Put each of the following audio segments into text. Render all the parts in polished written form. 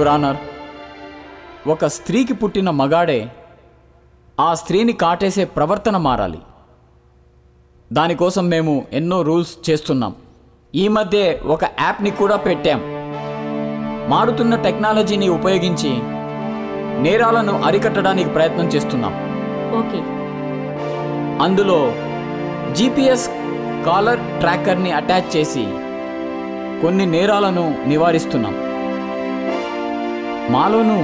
Your honour, ఒక స్త్రీకి పుట్టిన మగాడే ఆ స్త్రీని కాటేసే ప్రవర్తన మారాలి. దానికోసం మేము ఎన్నో రూల్స్ చేస్తున్నాం. ఈ మధ్య ఒక యాప్ని కూడా పెట్టాం. మారుతున్న టెక్నాలజీని ఉపయోగించి నేరాలను అరికట్టడానికి ప్రయత్నం చేస్తున్నాం. ఓకే. అందులో జీపీఎస్ కాలర్ ట్రాకర్ని అటాచ్ చేసి కొన్ని నేరాలను నివారిస్తున్నాం. మాలోనూ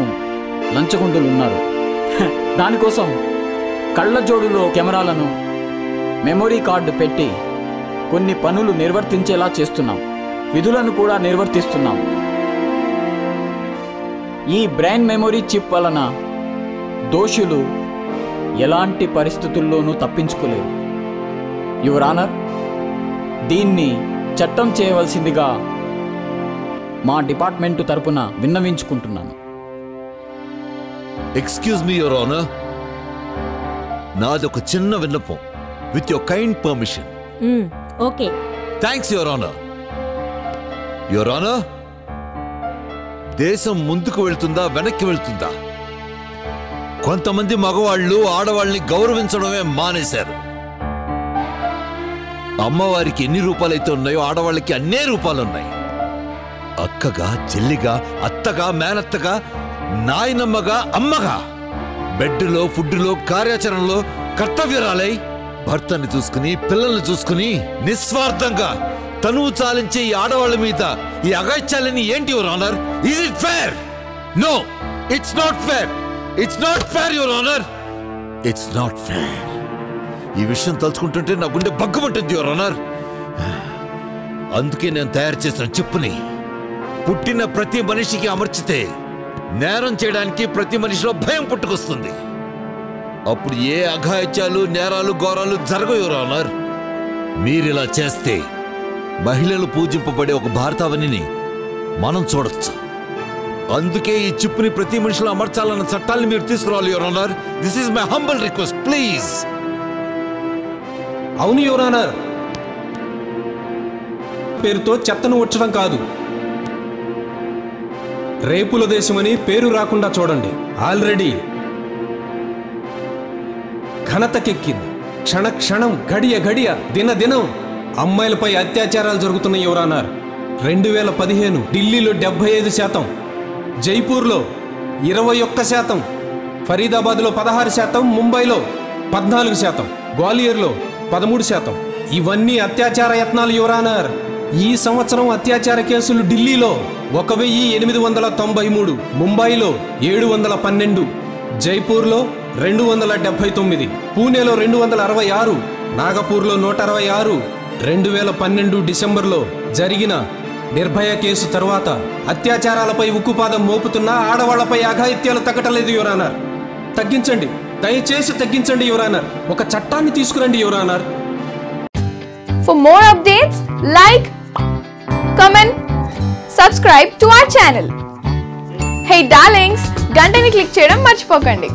లంచగొండులు ఉన్నారు. దానికోసం కళ్ళజోడులో కెమెరాలను, మెమొరీ కార్డు పెట్టి కొన్ని పనులు నిర్వర్తించేలా చేస్తున్నాం. విధులను కూడా నిర్వర్తిస్తున్నాం. ఈ బ్రెయిన్ మెమొరీ చిప్ వలన దోషులు ఎలాంటి పరిస్థితుల్లోనూ తప్పించుకోలేరు. యువర్ ఆనర్, దీన్ని చట్టం చేయవలసిందిగా మా డిపార్ట్మెంటు తరపున విన్నవించుకుంటున్నాను. ఎక్స్క్యూజ్ మీ యువర్ ఆనర్, నాది ఒక చిన్న విన్నపం. With your kind permission. Okay. Thanks your honour. Your honour, దేశం ముందుకు వెళ్తుందా వెనక్కి వెళ్తుందా? కొంతమంది మగవాళ్ళు ఆడవాళ్ళని గౌరవించడమే మానేశారు. అమ్మవారికి ఎన్ని రూపాలైతే ఉన్నాయో ఆడవాళ్ళకి అన్నే రూపాలున్నాయి. అక్కగా, చెల్లిగా, అత్తగా, మేనత్తగా, నాయనమ్మగా, అమ్మగా, బెడ్లో, ఫుడ్లో, కార్యాచరణలో కర్తవ్యరాలై భర్తని చూసుకుని, పిల్లల్ని చూసుకుని నిస్వార్థంగా తనువు చాలించే ఈ ఆడవాళ్ళ మీద ఈ అగాయిత్యాలని ఏంటి your honour? Is it fair? No, it's not fair. It's not fair your honour. It's not fair. ఈ విషయం తలుచుకుంటుంటే నా గుండె బగ్గుమంటుంది యువర్ ఆనర్. అందుకే నేను తయారు చేసిన చెప్పుని పుట్టిన ప్రతి మనిషికి అమర్చితే నేరం చేయడానికి ప్రతి మనిషిలో భయం పుట్టుకొస్తుంది. అప్పుడు ఏ అఘాయిత్యాలు, నేరాలు, ఘోరాలు జరగవు యువర్ ఆనర్. మీరిలా చేస్తే మహిళలు పూజింపబడే ఒక భారతావనిని మనం చూడొచ్చు. అందుకే ఈ చిప్పుని ప్రతి మనిషిలో అమర్చాలన్న చట్టాలను మీరు తీసుకురావాలి your honour. This is my humble request, please. అవును యువర్ ఆనర్, పేరుతో చెత్తను వచ్చడం కాదు, రేపుల దేశమని పేరు రాకుండా చూడండి. ఆల్రెడీ ఘనతకెక్కింది. క్షణ క్షణం, గడియ గడియ, దినదినం అమ్మాయిలపై అత్యాచారాలు జరుగుతున్నాయి యువర్ ఆనర్. 2015 ఢిల్లీలో 75%, జైపూర్లో 21%, ఫరీదాబాద్లో 16%, ముంబైలో 14%, గ్వాలియర్లో 13%. ఇవన్నీ అత్యాచార యత్నాలు యువర్ ఆనర్. ఈ సంవత్సరం అత్యాచార కేసులు ఢిల్లీలో 1893, ముంబైలో 712, జైపూర్లో 279, పూణేలో 266, నాగపూర్లో 166. 2012 డిసెంబర్లో జరిగిన నిర్భయ కేసు తర్వాత అత్యాచారాలపై ఉక్కుపాదం మోపుతున్న ఆడవాళ్లపై అఘాయిత్యాలు తగ్గటలేదు యువర్ ఆనర్. తగ్గించండి, దయచేసి తగ్గించండి యువర్ ఆనర్. ఒక చట్టాన్ని తీసుకురండి your honour. For more updates, like, comment, subscribe to our channel. Hey darlings, గంటని click చేయడం మర్చిపోకండి.